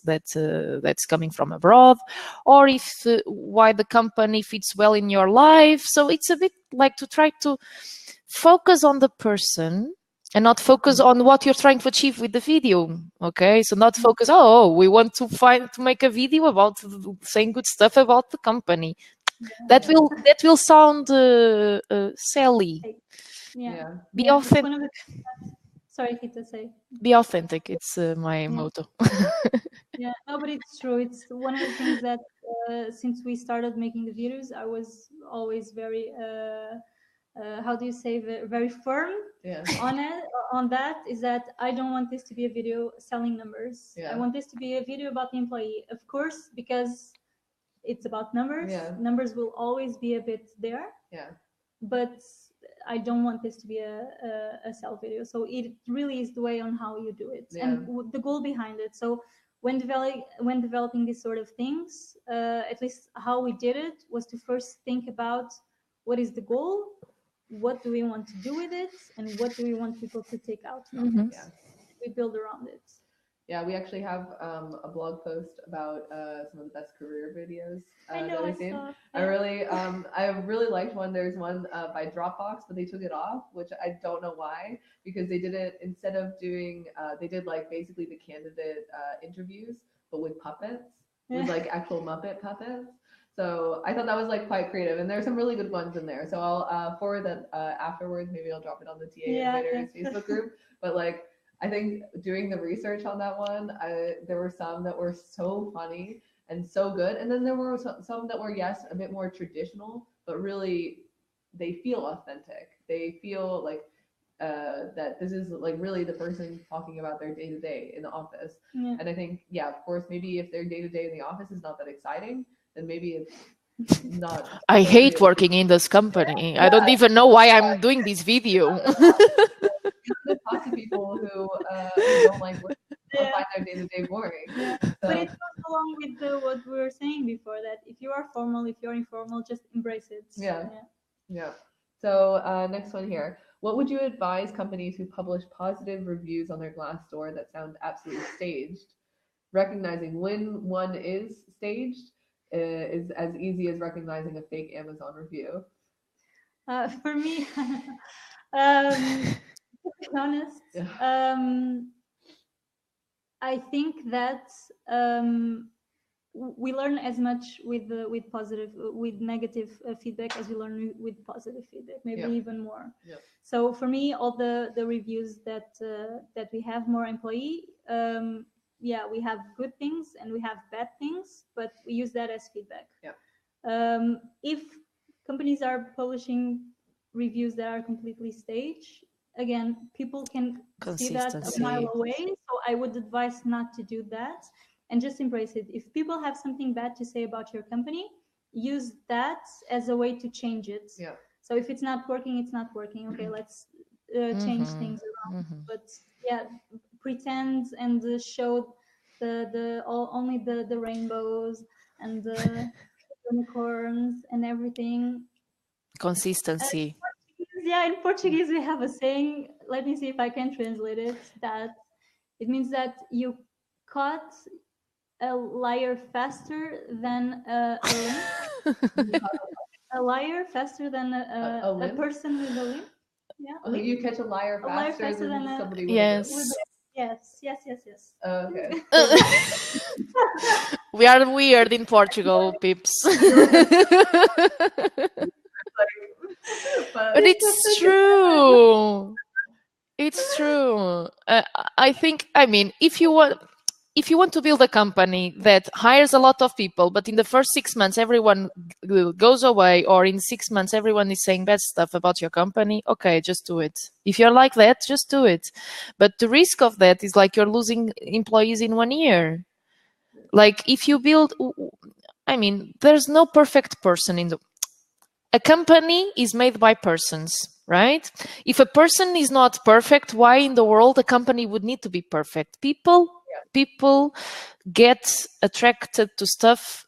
coming from abroad, or if why the company fits well in your life. So it's a bit like to try to focus on the person and not focus on what you're trying to achieve with the video. Okay, so not focus, oh, we want to make a video about saying good stuff about the company. That will sound silly. Yeah. Be authentic. Sorry, Kita, say. Be authentic. It's my motto. Yeah, no, but it's true. It's one of the things that since we started making the videos, I was always very, how do you say, very firm on that, is that I don't want this to be a video selling numbers. I want this to be a video about the employee, of course, because it's about numbers. Numbers will always be a bit there. But I don't want this to be a sell video. So it really is the way on how you do it and the goal behind it. So when developing these sort of things, at least how we did it was to first think about what is the goal, what do we want to do with it, and what do we want people to take out from it. We build around it. Yeah, we actually have a blog post about some of the best career videos that we've seen. I really liked one. There's one by Dropbox, but they took it off, which I don't know why, because they did it instead of doing, they did like basically the candidate interviews, but with puppets, with like actual Muppet puppets. So I thought that was like quite creative, and there's some really good ones in there. So I'll forward that afterwards. Maybe I'll drop it on the TA Innovators Facebook group. But like, I think doing the research on that one, there were some that were so funny and so good. And then there were some that were, yes, a bit more traditional, but really they feel authentic. They feel like that this is like really the person talking about their day-to-day in the office. And I think, of course, maybe if their day-to-day in the office is not that exciting, then maybe it's not. I hate working in this company. I don't even know why I'm doing this video. Talk to people who don't like work, find their day-to-day boring. But it goes along with what we were saying before, that if you are formal, if you're informal, just embrace it. Yeah. So next one here. What would you advise companies who publish positive reviews on their Glassdoor that sound absolutely staged? Recognizing when one is staged is as easy as recognizing a fake Amazon review. For me, to be honest, I think that we learn as much with negative feedback as we learn with positive feedback, maybe even more. So for me, all the reviews that we have, more employee, we have good things and we have bad things, but we use that as feedback. If companies are publishing reviews that are completely staged, again, people can see that a mile away. So I would advise not to do that and just embrace it. If people have something bad to say about your company, use that as a way to change it. Yeah. So if it's not working, it's not working. Okay, let's change things around. But yeah, pretend and show only the rainbows and the unicorns and everything. Consistency. Yeah, in Portuguese we have a saying, let me see if I can translate it, that it means that you caught a liar faster than a limp. A liar faster than a person with a limp. Yeah. Oh, you catch a liar faster than somebody with yes. a limp. Yes. Oh, okay. We are weird in Portugal, peeps. But it's true. It's true. I think, I mean, if you want to build a company that hires a lot of people, but in the first 6 months everyone goes away, or in 6 months everyone is saying bad stuff about your company, okay, just do it. If you're like that, just do it. But the risk of that is like you're losing employees in 1 year. Like if you build, I mean, there's no perfect person in a company is made by persons, right? If a person is not perfect, why in the world a company would need to be perfect? People get attracted to stuff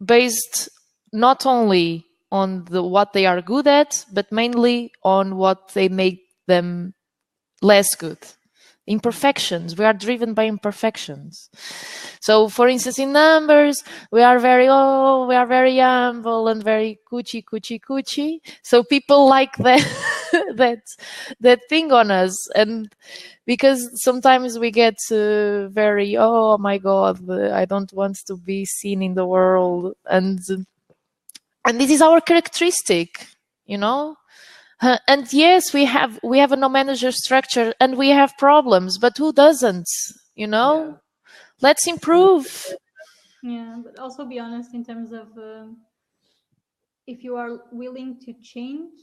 based not only on what they are good at, but mainly on what they make them less good. Imperfections. We are driven by imperfections. So, for instance, in numbers, we are very humble and very coochie. So people like that that thing on us, and because sometimes we get very, oh my God, I don't want to be seen in the world, and this is our characteristic, you know. And yes, we have a no manager structure and we have problems, but who doesn't, you know? Yeah. Let's improve. Yeah, but also be honest in terms of if you are willing to change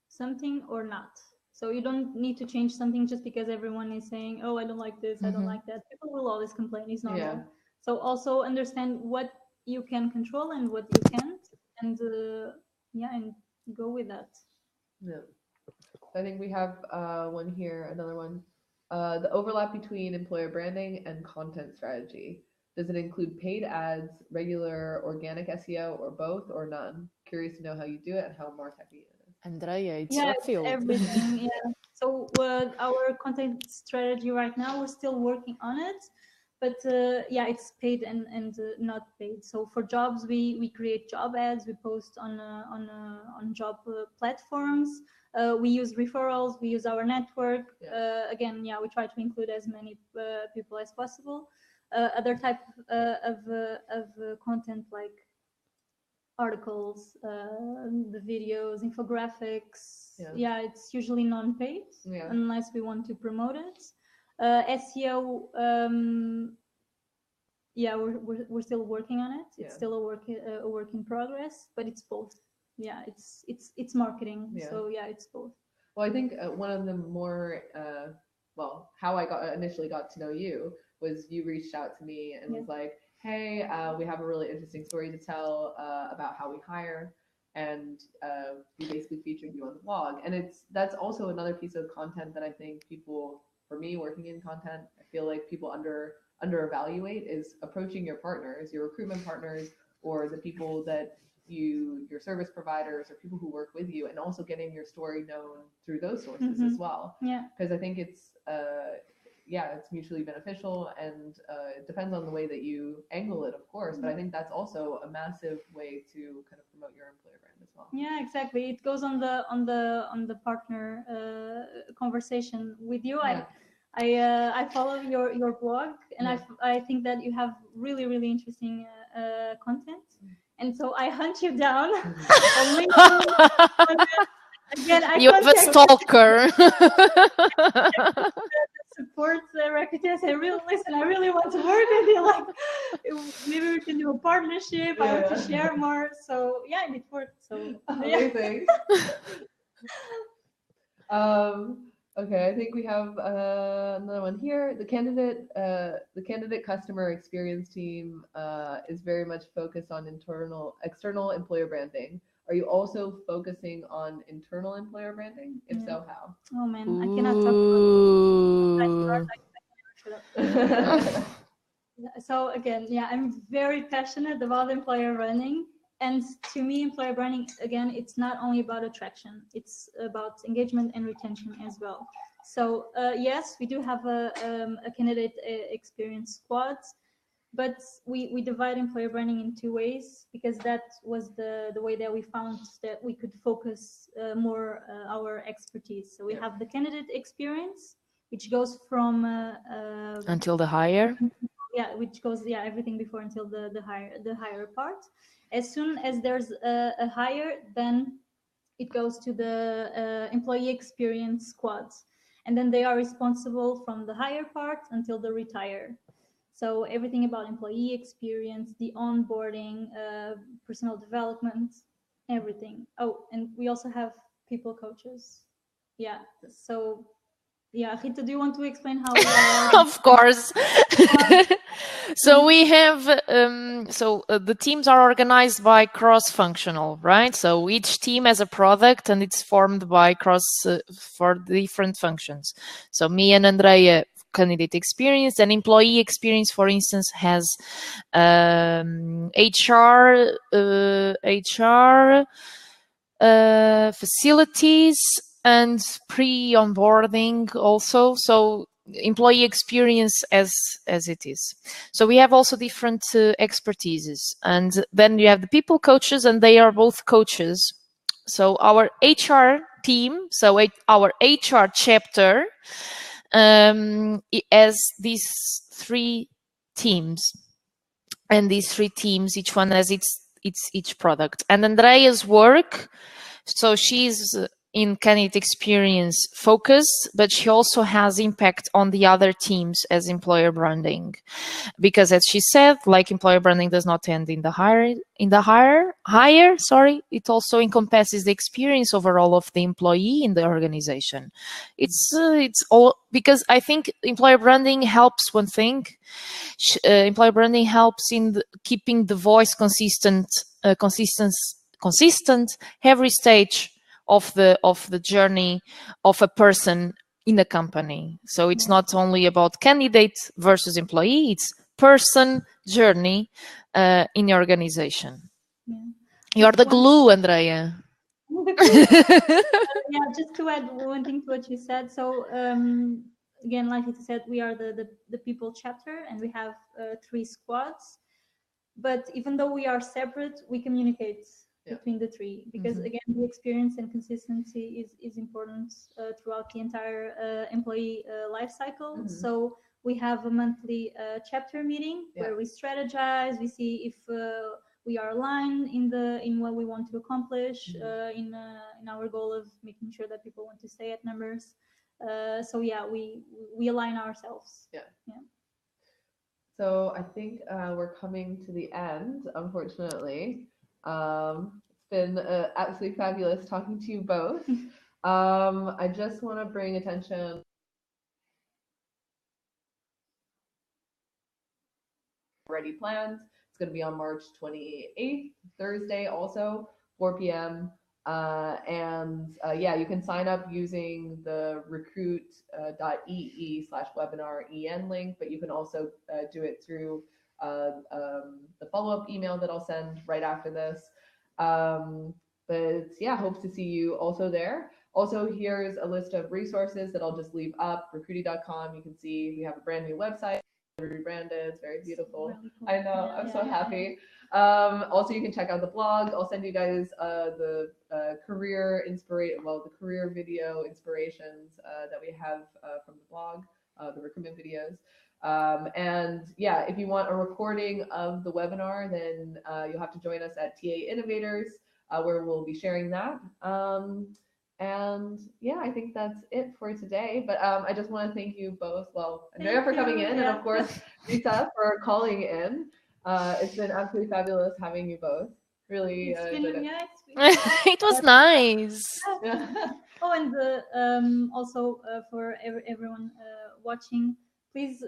something or not. So you don't need to change something just because everyone is saying, oh, I don't like this, I don't like that. People will always complain, it's normal. Yeah. So also understand what you can control and what you can't, and and go with that. Yeah. I think we have one here, another one. The overlap between employer branding and content strategy. Does it include paid ads, regular organic SEO, or both, or none? Curious to know how you do it and how marketing it is. Andrea, it's your field. Everything, yeah. So our content strategy right now, we're still working on it. But it's paid and not paid. So for jobs, we create job ads. We post on job platforms. We use referrals. We use our network. Again, we try to include as many people as possible. Other type of content like articles, the videos, infographics. Yeah, it's usually non-paid unless we want to promote it. SEO, we're still working on it. It's still a work in progress, but it's both. Yeah, it's marketing. Yeah. So it's both. Well, I think one of the more how I initially got to know you was you reached out to me and was like, hey, we have a really interesting story to tell about how we hire, and we basically featured you on the blog. And that's also another piece of content that I think people, for me working in content, I feel like people under evaluate is approaching your partners, your recruitment partners, or the people that your service providers or people who work with you, and also getting your story known through those sources as well. Yeah. Because I think it's mutually beneficial, and it depends on the way that you angle it, of course. But I think that's also a massive way to kind of promote your employer brand as well. Yeah, exactly. It goes on the partner conversation with you. Yeah. I follow your blog, and I think that you have really, really interesting content. And so I hunt you down on LinkedIn. Again, you have a stalker. Support reputation. I really want to work with you. Like, maybe we can do a partnership. I to share more. So yeah, and it worked. So amazing. Okay, I think we have another one here. The candidate customer experience team is very much focused on external employer branding. Are you also focusing on internal employer branding? If so, how? Oh man, I cannot talk about it. So again, yeah, I'm very passionate about employer branding. And to me, employer branding, again, it's not only about attraction, it's about engagement and retention as well. So yes, we do have a candidate experience squad, but we divide employer branding in two ways, because that was the way that we found that we could focus more our expertise. So we have the candidate experience, which goes from until the hire. Yeah, which goes everything before until the hire part. As soon as there's a hire, then it goes to the employee experience squads, and then they are responsible from the hire part until the retire. So everything about employee experience, the onboarding, personal development, everything. Oh, and we also have people coaches. Yeah, so yeah, Rita, do you want to explain how we are? Of course. So we have the teams are organized by cross-functional, right? So each team has a product and it's formed by for different functions. So me and Andrea, candidate experience, and employee experience, for instance, has HR, facilities, and pre-onboarding also. So employee experience as it is. So we have also different expertises, and then you have the people coaches, and they are both coaches. So our HR team, so our HR chapter, has these three teams, and these three teams, each one has each product. And Andrea's work, so she's in candidate experience focused, but she also has impact on the other teams as employer branding, because as she said, like, employer branding does not end in the hire. It also encompasses the experience overall of the employee in the organization. It's all, because I think employer branding helps one thing. Employer branding helps in keeping the voice consistent every stage of the journey of a person in a company. So it's not only about candidate versus employee, it's person journey in the organization. You're the glue, Andrea. Yeah, just to add one thing to what you said. So again, like you said, we are the people chapter, and we have 3 squads. But even though we are separate, we communicate between the 3, because again, the experience and consistency is important throughout the entire employee life cycle. So we have a monthly chapter meeting where we strategize, we see if we are aligned in what we want to accomplish, in our goal of making sure that people want to stay at Numbers. So yeah, we align ourselves. So I think we're coming to the end, unfortunately. It's been absolutely fabulous talking to you both. I just want to bring attention already planned. It's going to be on March 28th, Thursday, also 4 p.m. Yeah, you can sign up using the recruit.ee/webinar-en link, but you can also do it through the follow-up email that I'll send right after this. But yeah, hope to see you also there. Also, here's a list of resources that I'll just leave up. Recruity.com. You can see we have a brand new website, rebranded. It's very beautiful. Really cool. I know. I'm so happy. Also, you can check out the blog. I'll send you guys the career video inspirations that we have from the blog, the recruitment videos. And yeah, if you want a recording of the webinar, then you'll have to join us at TA Innovators, where we'll be sharing that. And yeah, I think that's it for today. But I just want to thank you both. Well, Andrea for coming in, and of course Rita for calling in. It's been absolutely fabulous having you both. Really It's enjoyed been, it. yeah, it's been It was nice. Yeah. Oh, and also for everyone watching, please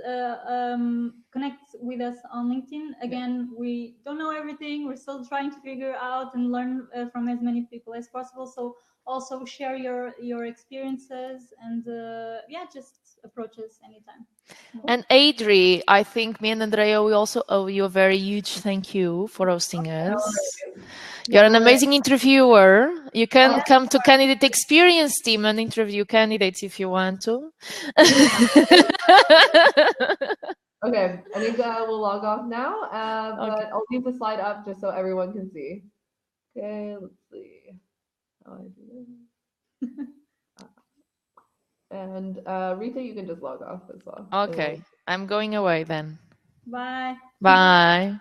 connect with us on LinkedIn. Again, we don't know everything. We're still trying to figure out and learn from as many people as possible. So also share your experiences and yeah, just approach us anytime. And Adri, I think me and Andrea, we also owe you a very huge thank you for hosting us. You're an amazing interviewer. You can come to Candidate Experience team and interview candidates if you want to. Okay, I think we'll log off now, but Okay. I'll leave the slide up just so everyone can see. Okay, let's see how I do this. And Rita, you can just log off as well. Okay, I'm going away then. Bye. Bye.